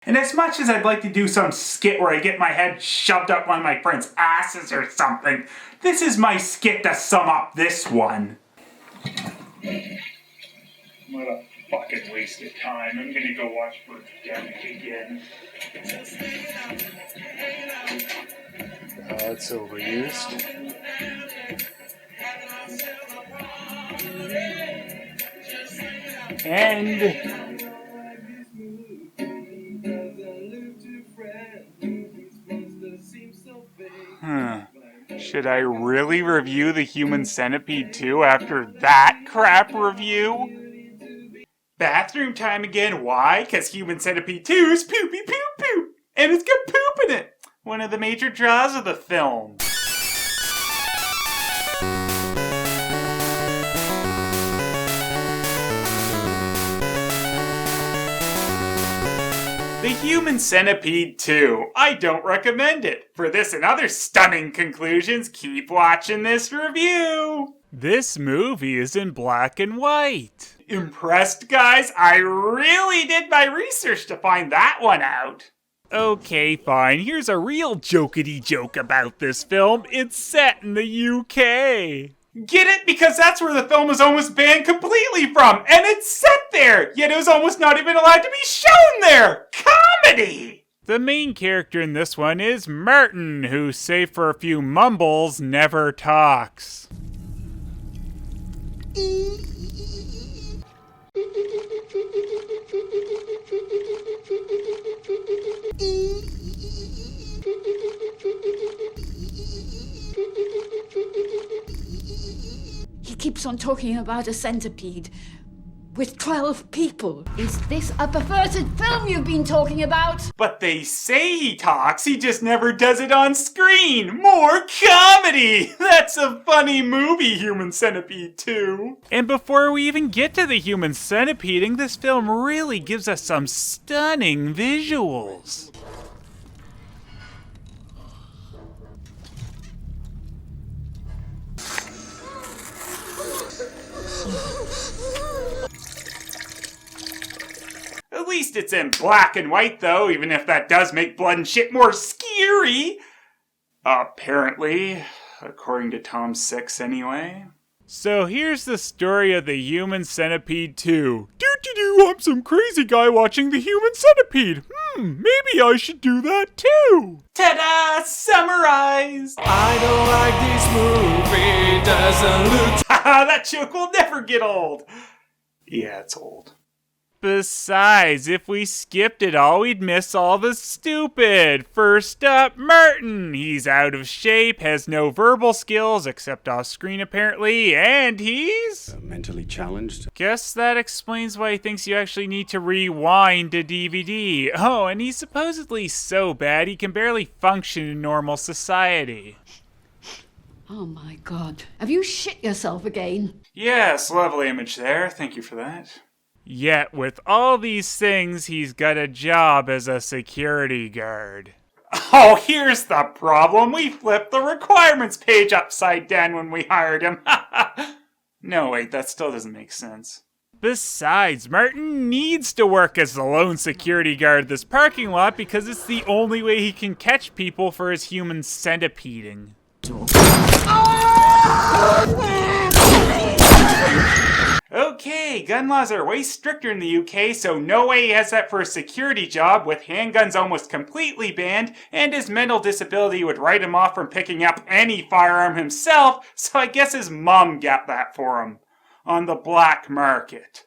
And as much as I'd like to do some skit where I get my head shoved up one of my friend's asses or something, this is my skit to sum up this one. What a fucking waste of time. I'm gonna go watch Birdemic again. It's overused. And... Should I really review The Human Centipede 2 after that crap review? Bathroom time again. Why? Because Human Centipede 2 is poopy poop poop. And it's got poop in it. One of the major draws of the film. The Human Centipede 2. I don't recommend it. For this and other stunning conclusions, keep watching this review. This movie is in black and white. Impressed, guys? I really did my research to find that one out. Okay, fine. Here's a real jokety joke about this film. It's set in the UK. Get it? Because that's where the film was almost banned completely from, and it's set there, yet it was almost not even allowed to be shown there! Comedy! The main character in this one is Martin, who, save for a few mumbles, never talks. He keeps on talking about a centipede with 12 people. Is this a perverted film you've been talking about? But they say he talks, he just never does it on screen. More comedy! That's a funny movie, Human Centipede 2. And before we even get to the human centipeding, this film really gives us some stunning visuals. At least it's in black and white, though, even if that does make blood and shit more scary. Apparently. According to Tom 6, anyway. So here's the story of the Human Centipede 2. Do, I'm some crazy guy watching the Human Centipede. Maybe I should do that too. Ta-da! Summarized! I don't like this movie, doesn't look... Haha, that joke will never get old. Yeah, it's old. Besides, if we skipped it all, we'd miss all the stupid. First up, Martin. He's out of shape, has no verbal skills, except off screen apparently, and he's... mentally challenged. Guess that explains why he thinks you actually need to rewind a DVD. Oh, and he's supposedly so bad he can barely function in normal society. Oh my God. Have you shit yourself again? Yes, lovely image there. Thank you for that. Yet, with all these things, he's got a job as a security guard. Oh, here's the problem. We flipped the requirements page upside down when we hired him. No, wait, that still doesn't make sense. Besides, Martin needs to work as the lone security guard at this parking lot because it's the only way he can catch people for his human centipeding. Okay, gun laws are way stricter in the UK, so no way he has that for a security job, with handguns almost completely banned, and his mental disability would write him off from picking up any firearm himself, so I guess his mom got that for him. On the black market.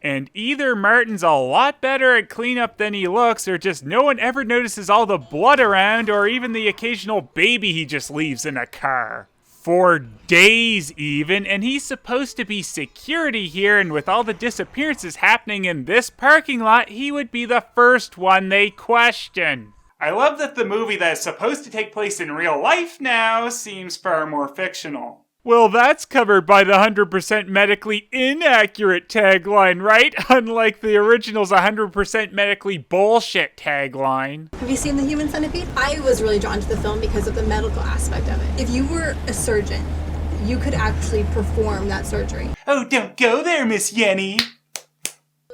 And either Martin's a lot better at cleanup than he looks, or just no one ever notices all the blood around, or even the occasional baby he just leaves in a car. For days even, and he's supposed to be security here, and with all the disappearances happening in this parking lot, he would be the first one they question. I love that the movie that is supposed to take place in real life now seems far more fictional. Well, that's covered by the 100% medically inaccurate tagline, right? Unlike the original's 100% medically bullshit tagline. Have you seen The Human Centipede? I was really drawn to the film because of the medical aspect of it. If you were a surgeon, you could actually perform that surgery. Oh, don't go there, Miss Yenny.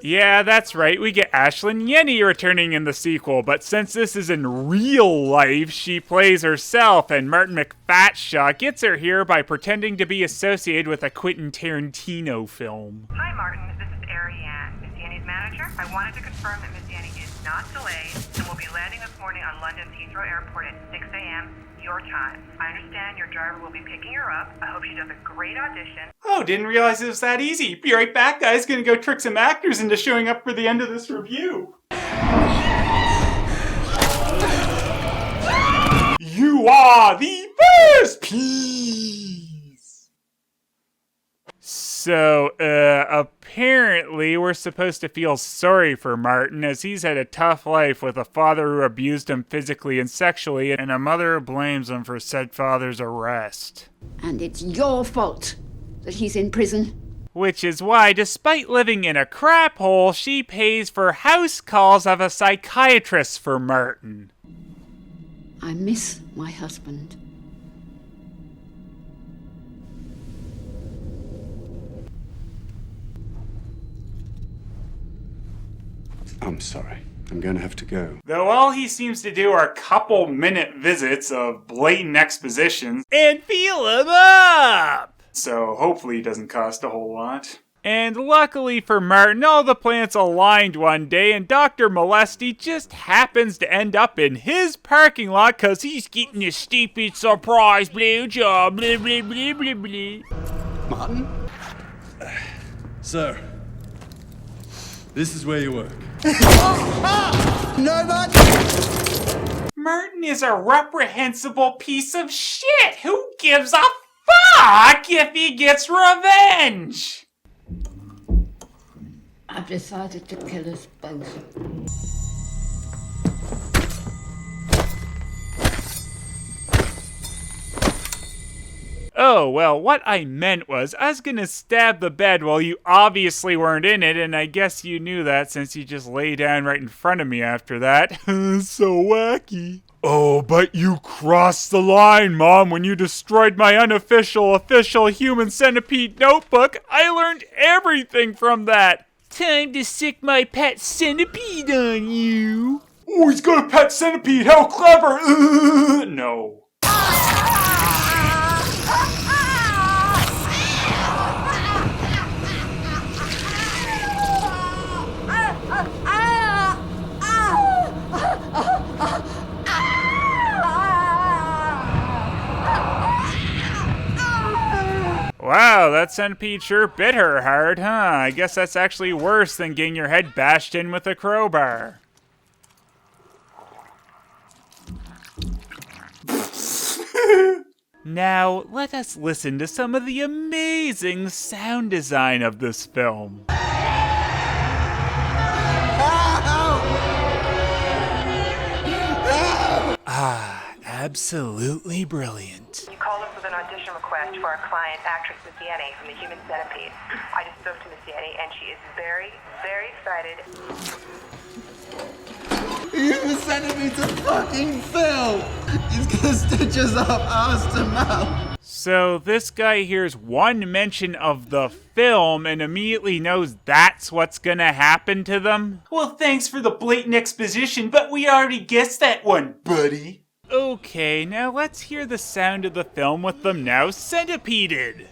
Yeah, that's right. We get Ashlyn Yenny returning in the sequel, but since this is in real life, she plays herself, and Martin McFatshot gets her here by pretending to be associated with a Quentin Tarantino film. Hi, Martin. This is Ariane, Miss Yanny's manager. I wanted to confirm that Miss Yanny is not delayed and will be landing this morning on London's Heathrow Airport at 6 a.m. your time. I understand your driver will be picking her up. I hope she does a great audition. Oh, didn't realize it was that easy. Be right back, guys. Gonna go trick some actors into showing up for the end of this review. You are the first piece! So, apparently we're supposed to feel sorry for Martin as he's had a tough life with a father who abused him physically and sexually, and a mother who blames him for said father's arrest. And it's your fault that he's in prison. Which is why, despite living in a crap hole, she pays for house calls of a psychiatrist for Martin. I miss my husband. I'm sorry. I'm going to have to go. Though all he seems to do are couple-minute visits of blatant expositions and feel him up! So hopefully it doesn't cost a whole lot. And luckily for Martin, all the plans aligned one day, and Dr. Molesty just happens to end up in his parking lot because he's getting a stupid surprise blowjob. Blah, blah, blah, blah, blah. Martin? Sir, this is where you work. No, Martin! Martin is a reprehensible piece of shit. Who gives a fuck if he gets revenge? I've decided to kill us both. Oh, well, what I meant was, I was gonna stab the bed while you obviously weren't in it, and I guess you knew that since you just lay down right in front of me after that. So wacky. Oh, but you crossed the line, Mom, when you destroyed my official human centipede notebook. I learned everything from that. Time to sick my pet centipede on you. Oh, he's got a pet centipede, how clever! No. Wow, that centipede sure bit her hard, huh? I guess that's actually worse than getting your head bashed in with a crowbar. Now, let us listen to some of the amazing sound design of this film. Absolutely brilliant. You called us with an audition request for our client, actress Miss Yanny from the Human Centipede. I just spoke to Miss Yanny, and she is very, very excited. Human Centipede's a fucking film! He's gonna stitch us up ass to mouth. So this guy hears one mention of the film and immediately knows that's what's gonna happen to them? Well, thanks for the blatant exposition, but we already guessed that one, buddy. Okay, now let's hear the sound of the film with them now centipeded.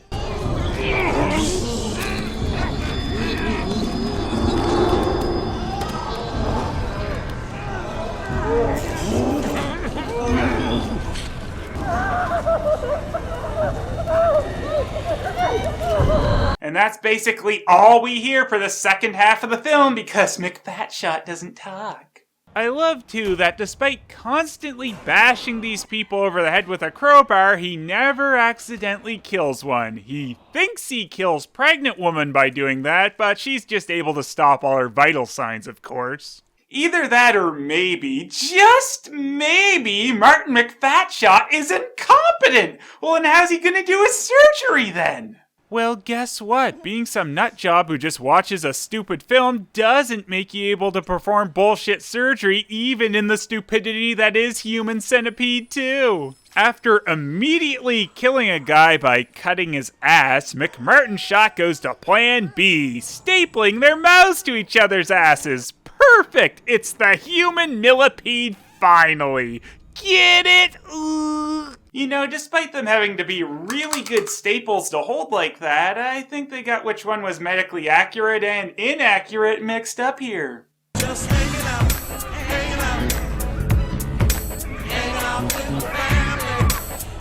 And that's basically all we hear for the second half of the film because McFatshot doesn't talk. I love, too, that despite constantly bashing these people over the head with a crowbar, he never accidentally kills one. He thinks he kills pregnant woman by doing that, but she's just able to stop all her vital signs, of course. Either that or maybe, just maybe, Martin McFatshot is incompetent! Well, and how's he gonna do his surgery then? Well, guess what? Being some nutjob who just watches a stupid film doesn't make you able to perform bullshit surgery even in the stupidity that is Human Centipede 2. After immediately killing a guy by cutting his ass, McMartin's shot goes to plan B, stapling their mouths to each other's asses. Perfect! It's the human millipede finally. Get it? Ooh. You know, despite them having to be really good staples to hold like that, I think they got which one was medically accurate and inaccurate mixed up here. Just hanging out with the family,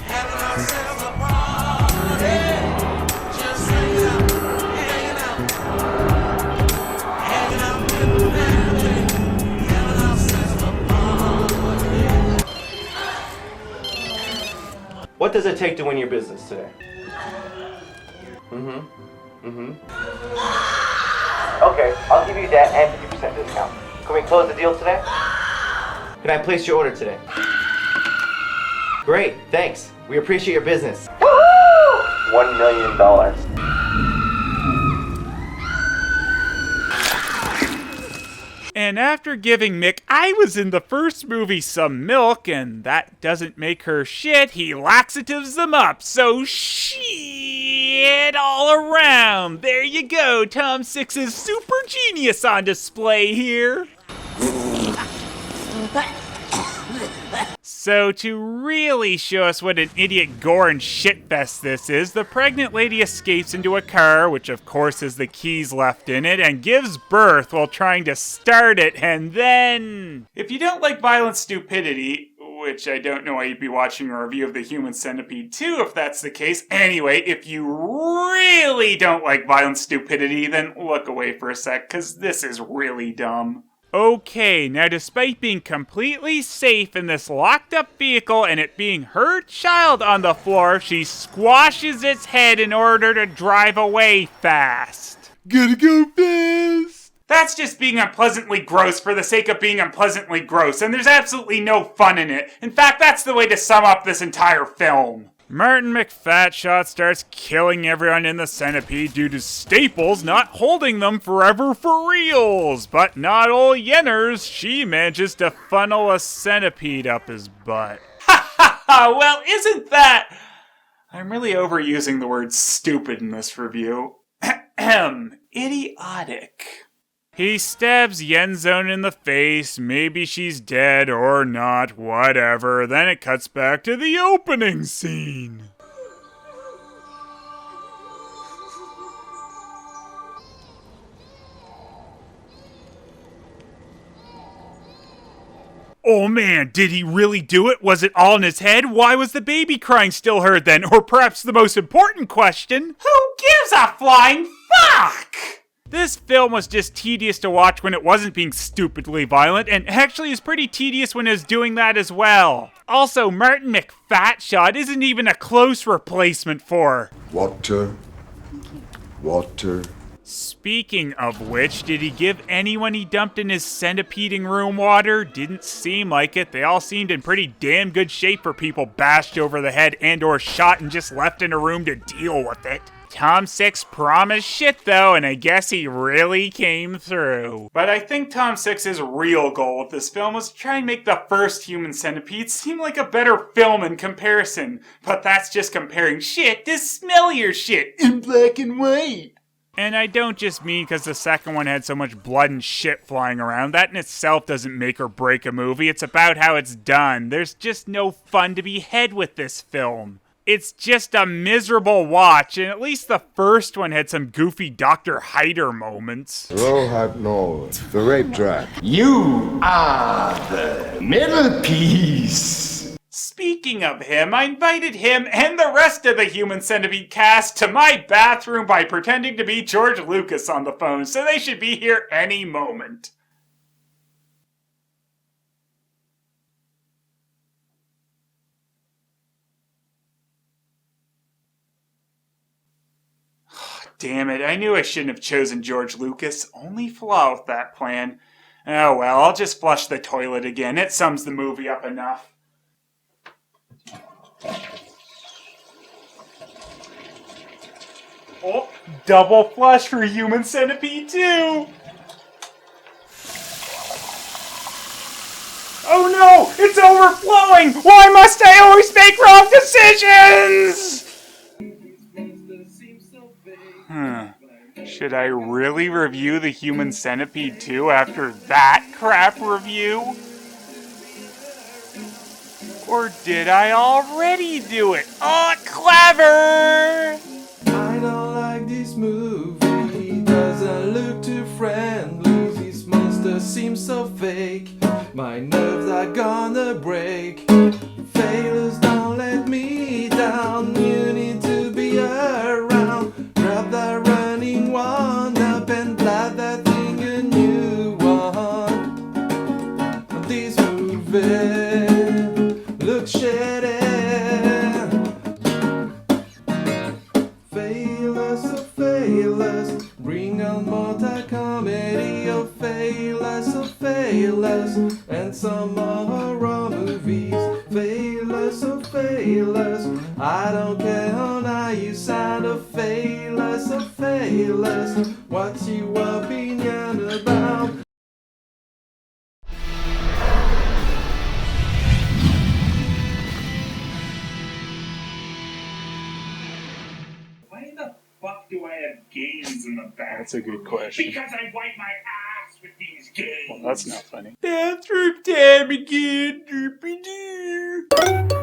having ourselves a party. Just hanging out with the family, having ourselves a party. What does it take to win your business today? Okay, I'll give you that and 50% discount. Can we close the deal today? Can I place your order today? Great, thanks. We appreciate your business. $1 million. And after giving Mick I was in the first movie some milk, and that doesn't make her shit, he laxatives them up, so shit all around. There you go, Tom Six's super genius on display here. So to really show us what an idiot gore and shitfest this is, the pregnant lady escapes into a car, which of course has the keys left in it, and gives birth while trying to start it, and then... If you don't like violent stupidity, which I don't know why you'd be watching a review of The Human Centipede 2 if that's the case. Anyway, if you really don't like violent stupidity, then look away for a sec, because this is really dumb. Okay, now despite being completely safe in this locked up vehicle and it being her child on the floor, she squashes its head in order to drive away fast. Gotta go fast. That's just being unpleasantly gross for the sake of being unpleasantly gross, and there's absolutely no fun in it. In fact, that's the way to sum up this entire film. Martin McFatshot starts killing everyone in the Centipede due to Staples not holding them forever for reals. But not old Yenners, she manages to funnel a centipede up his butt. Ha ha ha, well isn't that... I'm really overusing the word stupid in this review. Idiotic. He stabs Yenzone in the face, maybe she's dead or not, whatever. Then it cuts back to the opening scene. Oh man, did he really do it? Was it all in his head? Why was the baby crying still heard then? Or perhaps the most important question, who gives a flying fuck? This film was just tedious to watch when it wasn't being stupidly violent, and actually is pretty tedious when it was doing that as well. Also, Martin McFatshot isn't even a close replacement for... Water. Speaking of which, did he give anyone he dumped in his centipeding room water? Didn't seem like it. They all seemed in pretty damn good shape for people bashed over the head and or shot and just left in a room to deal with it. Tom Six promised shit though, and I guess he really came through. But I think Tom Six's real goal with this film was to try and make the first Human Centipede seem like a better film in comparison. But that's just comparing shit to smellier shit in black and white. And I don't just mean because the second one had so much blood and shit flying around. That in itself doesn't make or break a movie. It's about how it's done. There's just no fun to be had with this film. It's just a miserable watch, and at least the first one had some goofy Dr. Hyder moments. No, the rape trap. You are the middle piece. Speaking of him, I invited him and the rest of the Human Centipede cast to my bathroom by pretending to be George Lucas on the phone, so they should be here any moment. Damn it, I knew I shouldn't have chosen George Lucas. Only flaw with that plan. Oh well, I'll just flush the toilet again. It sums the movie up enough. Oh, double flush for Human Centipede 2! Oh no! It's overflowing! Why must I always make wrong decisions? Should I really review The Human Centipede 2 after that crap review? Or did I already do it? Oh, clever! I don't like this movie, doesn't look too friendly. This monster seems so fake, my nerves are gonna break. Phelous, don't let me down, you need to be around. Grab that running one up and blab that thing a new one. This movie looks shitty. Phelous, oh Phelous, bring on multi-comedy. Oh Phelous, oh Phelous, and some more horror movies. Phelous, oh Phelous, I don't care on how you sound. Oh Phelous, oh Phelous, what's your opinion about? Why the fuck do I have games in the bathroom? That's a good question. Because I wipe my ass with these games. Well, that's not funny. Bathroom time again, derpy doo.